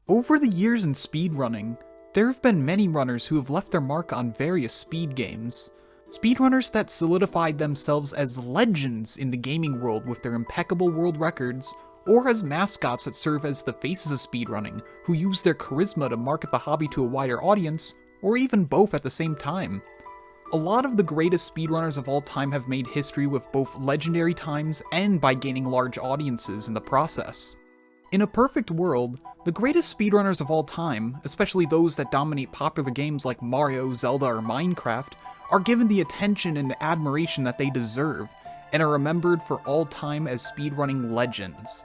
Over the years in speedrunning, there have been many runners who have left their mark on various speed games. Speedrunners that solidified themselves as legends in the gaming world with their impeccable world records, or as mascots that serve as the faces of speedrunning, who use their charisma to market the hobby to a wider audience, or even both at the same time. A lot of the greatest speedrunners of all time have made history with both legendary times and by gaining large audiences in the process. In a perfect world, the greatest speedrunners of all time, especially those that dominate popular games like Mario, Zelda, or Minecraft, are given the attention and admiration that they deserve, and are remembered for all time as speedrunning legends.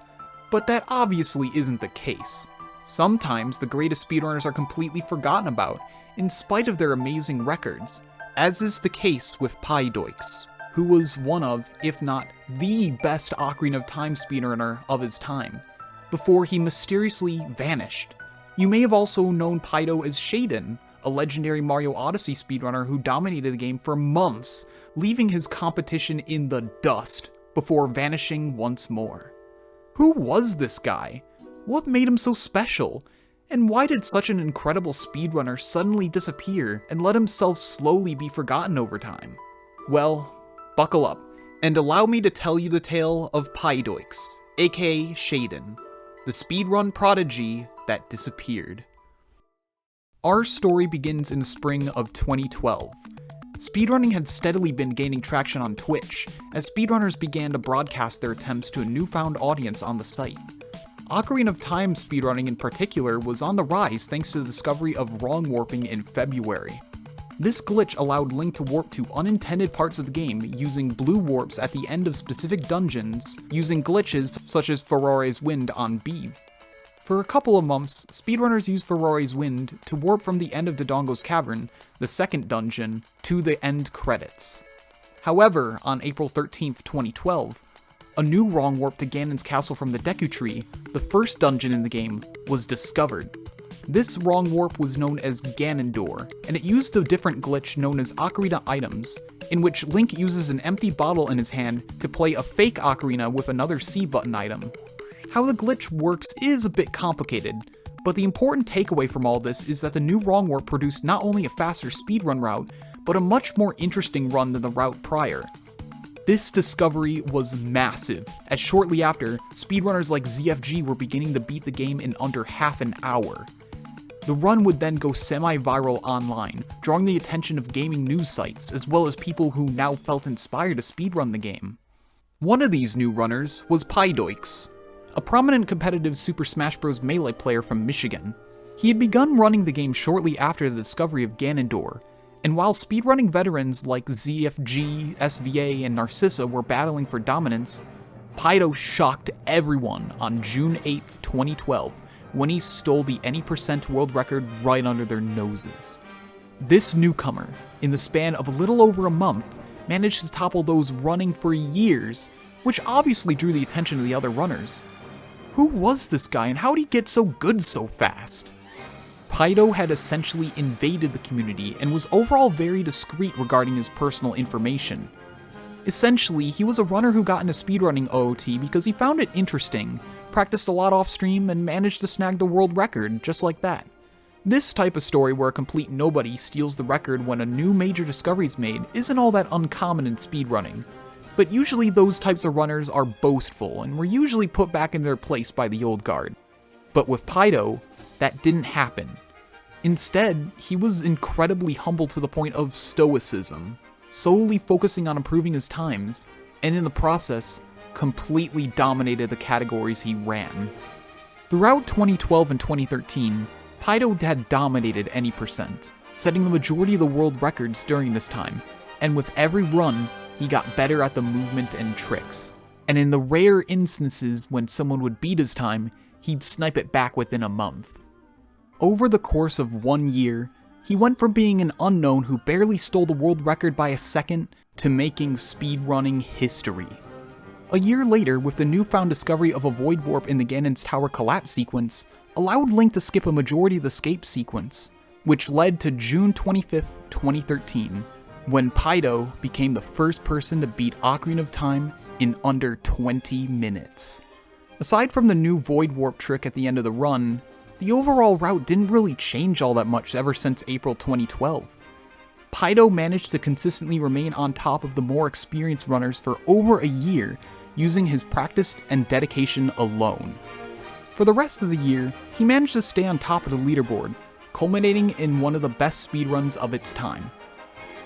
But that obviously isn't the case. Sometimes the greatest speedrunners are completely forgotten about, in spite of their amazing records, as is the case with Pydoyks, who was one of, if not the best Ocarina of Time speedrunner of his time, before he mysteriously vanished. You may have also known Pydo as Shaeden, a legendary Mario Odyssey speedrunner who dominated the game for months, leaving his competition in the dust before vanishing once more. Who was this guy? What made him so special? And why did such an incredible speedrunner suddenly disappear and let himself slowly be forgotten over time? Well, buckle up, and allow me to tell you the tale of Pydoyks, aka Shaeden, the speedrun prodigy that disappeared. Our story begins in the spring of 2012. Speedrunning had steadily been gaining traction on Twitch, as speedrunners began to broadcast their attempts to a newfound audience on the site. Ocarina of Time speedrunning in particular was on the rise thanks to the discovery of wrong warping in February. This glitch allowed Link to warp to unintended parts of the game using blue warps at the end of specific dungeons, using glitches such as Ferore's Wind on Beeb. For a couple of months, speedrunners used Ferore's Wind to warp from the end of Dodongo's Cavern, the second dungeon, to the end credits. However, on April 13th, 2012, a new wrong warp to Ganon's castle from the Deku Tree, the first dungeon in the game, was discovered. This wrong warp was known as Ganondoor, and it used a different glitch known as Ocarina Items, in which Link uses an empty bottle in his hand to play a fake ocarina with another C button item. How the glitch works is a bit complicated, but the important takeaway from all this is that the new wrong warp produced not only a faster speedrun route, but a much more interesting run than the route prior. This discovery was massive, as shortly after, speedrunners like ZFG were beginning to beat the game in under half an hour. The run would then go semi-viral online, drawing the attention of gaming news sites, as well as people who now felt inspired to speedrun the game. One of these new runners was Pydoyks, a prominent competitive Super Smash Bros. Melee player from Michigan. He had begun running the game shortly after the discovery of Ganondoor, and while speedrunning veterans like ZFG, SVA, and Narcissa were battling for dominance, Pydo shocked everyone on June 8th, 2012, when he stole the any percent world record right under their noses. This newcomer, in the span of a little over a month, managed to topple those running for years, which obviously drew the attention of the other runners. Who was this guy and how did he get so good so fast? Pydo had essentially invaded the community and was overall very discreet regarding his personal information. Essentially, he was a runner who got into speedrunning OOT because he found it interesting, practiced a lot off stream, and managed to snag the world record just like that. This type of story where a complete nobody steals the record when a new major discovery is made isn't all that uncommon in speedrunning, but usually those types of runners are boastful and were usually put back in their place by the old guard. But with Pydo, that didn't happen. Instead, he was incredibly humble to the point of stoicism, solely focusing on improving his times, and in the process, completely dominated the categories he ran. Throughout 2012 and 2013, Pydo had dominated any percent, setting the majority of the world records during this time, and with every run, he got better at the movement and tricks. And in the rare instances when someone would beat his time, he'd snipe it back within a month. Over the course of 1 year, he went from being an unknown who barely stole the world record by a second to making speedrunning history. A year later, with the newfound discovery of a void warp in the Ganon's Tower collapse sequence, allowed Link to skip a majority of the escape sequence, which led to June 25th, 2013, when Pydo became the first person to beat Ocarina of Time in under 20 minutes. Aside from the new void warp trick at the end of the run, the overall route didn't really change all that much ever since April 2012. Pydo managed to consistently remain on top of the more experienced runners for over a year, using his practice and dedication alone. For the rest of the year, he managed to stay on top of the leaderboard, culminating in one of the best speedruns of its time.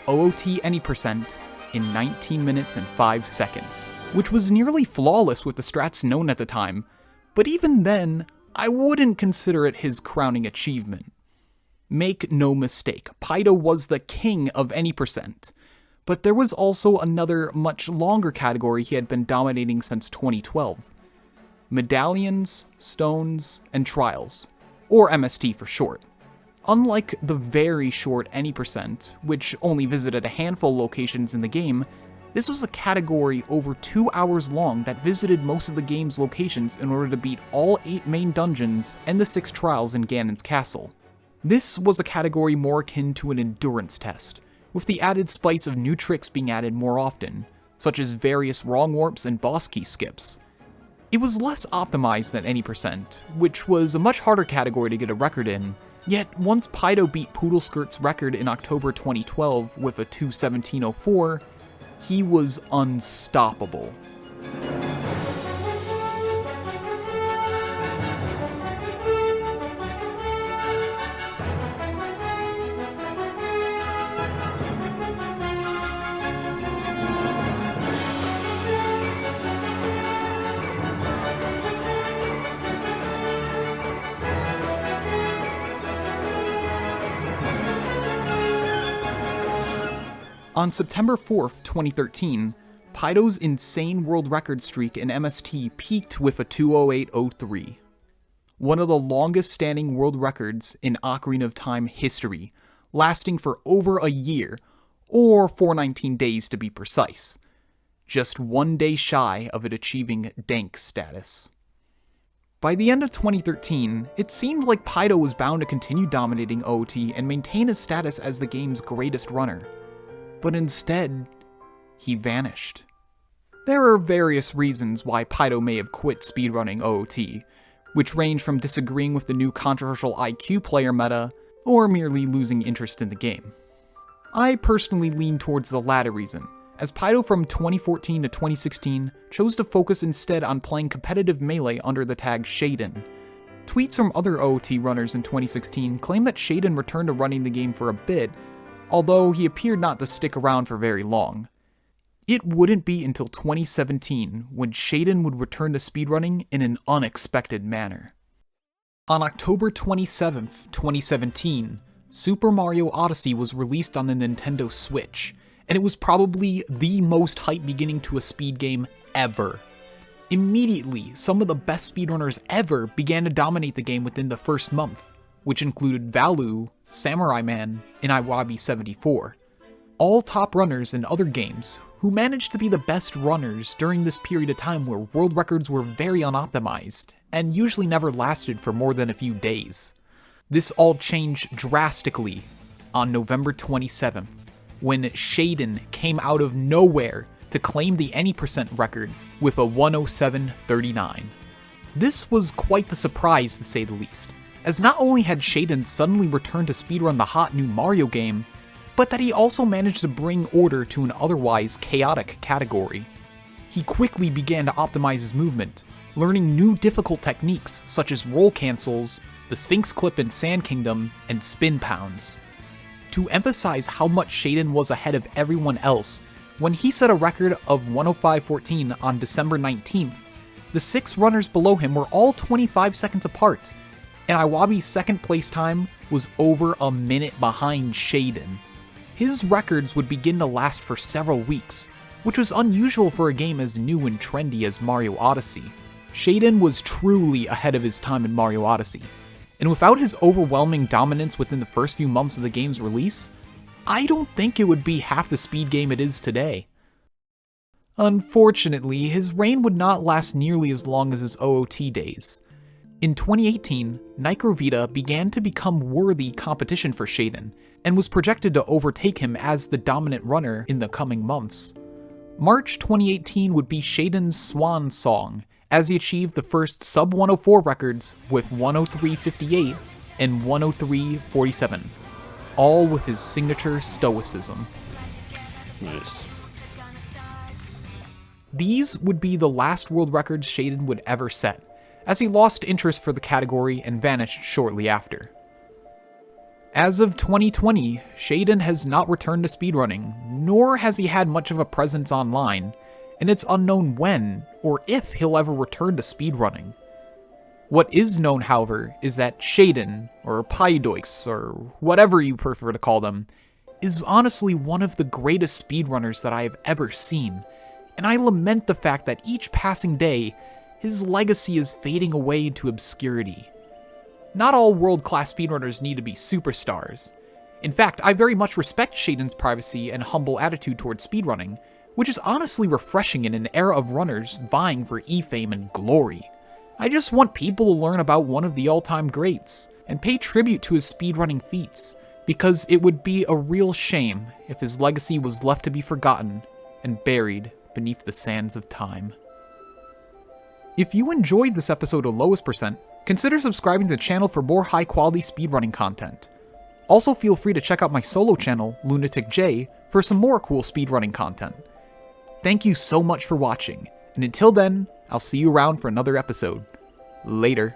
OOT any percent in 19 minutes and 5 seconds, which was nearly flawless with the strats known at the time, but even then, I wouldn't consider it his crowning achievement. Make no mistake, Pydo was the king of any percent, but there was also another much longer category he had been dominating since 2012. Medallions, Stones, and Trials, or MST for short. Unlike the very short any percent, which only visited a handful of locations in the game, this was a category over 2 hours long that visited most of the game's locations in order to beat all 8 main dungeons and the 6 trials in Ganon's castle. This was a category more akin to an endurance test, with the added spice of new tricks being added more often, such as various wrong warps and boss key skips. It was less optimized than any percent, which was a much harder category to get a record in, yet once Pydo beat Poodleskirt's record in October 2012 with a 2:17:04, he was unstoppable. On September 4th, 2013, Pydo's insane world record streak in MST peaked with a 2:08:03. One of the longest standing world records in Ocarina of Time history, lasting for over a year, or 419 days to be precise. Just 1 day shy of it achieving dank status. By the end of 2013, it seemed like Pydo was bound to continue dominating OOT and maintain his status as the game's greatest runner. But instead, he vanished. There are various reasons why Pydo may have quit speedrunning OOT, which range from disagreeing with the new controversial IQ player meta, or merely losing interest in the game. I personally lean towards the latter reason, as Pydo from 2014 to 2016 chose to focus instead on playing competitive Melee under the tag Shaeden. Tweets from other OOT runners in 2016 claim that Shaeden returned to running the game for a bit, although he appeared not to stick around for very long. It wouldn't be until 2017 when Shaeden would return to speedrunning in an unexpected manner. On October 27th, 2017, Super Mario Odyssey was released on the Nintendo Switch, and it was probably the most hype beginning to a speed game ever. Immediately, some of the best speedrunners ever began to dominate the game within the first month, which included Valu, Samurai Man, and Iwabi74. All top runners in other games who managed to be the best runners during this period of time where world records were very unoptimized and usually never lasted for more than a few days. This all changed drastically on November 27th, when Shaeden came out of nowhere to claim the any percent record with a 1:07:39. This was quite the surprise to say the least, as not only had Shaeden suddenly returned to speedrun the hot new Mario game, but that he also managed to bring order to an otherwise chaotic category. He quickly began to optimize his movement, learning new difficult techniques such as roll cancels, the Sphinx Clip in Sand Kingdom, and spin pounds. To emphasize how much Shaeden was ahead of everyone else, when he set a record of 1:05:14 on December 19th, the 6 runners below him were all 25 seconds apart, and Iwabi's second place time was over a minute behind Shaeden. His records would begin to last for several weeks, which was unusual for a game as new and trendy as Mario Odyssey. Shaeden was truly ahead of his time in Mario Odyssey, and without his overwhelming dominance within the first few months of the game's release, I don't think it would be half the speed game it is today. Unfortunately, his reign would not last nearly as long as his OOT days. In 2018, Nicrovita began to become worthy competition for Shaeden, and was projected to overtake him as the dominant runner in the coming months. March 2018 would be Shaeden's swan song, as he achieved the first sub 104 records with 103.58 and 103.47, all with his signature stoicism. Nice. These would be the last world records Shaeden would ever set, as he lost interest for the category and vanished shortly after. As of 2020, Shaeden has not returned to speedrunning, nor has he had much of a presence online, and it's unknown when or if he'll ever return to speedrunning. What is known, however, is that Shaeden, or Pydoyks, or whatever you prefer to call them, is honestly one of the greatest speedrunners that I have ever seen, and I lament the fact that each passing day, his legacy is fading away into obscurity. Not all world-class speedrunners need to be superstars. In fact, I very much respect Shaeden's privacy and humble attitude towards speedrunning, which is honestly refreshing in an era of runners vying for e-fame and glory. I just want people to learn about one of the all-time greats, and pay tribute to his speedrunning feats, because it would be a real shame if his legacy was left to be forgotten and buried beneath the sands of time. If you enjoyed this episode of Lowest Percent, consider subscribing to the channel for more high-quality speedrunning content. Also feel free to check out my solo channel, Lunatic J, for some more cool speedrunning content. Thank you so much for watching, and until then, I'll see you around for another episode. Later.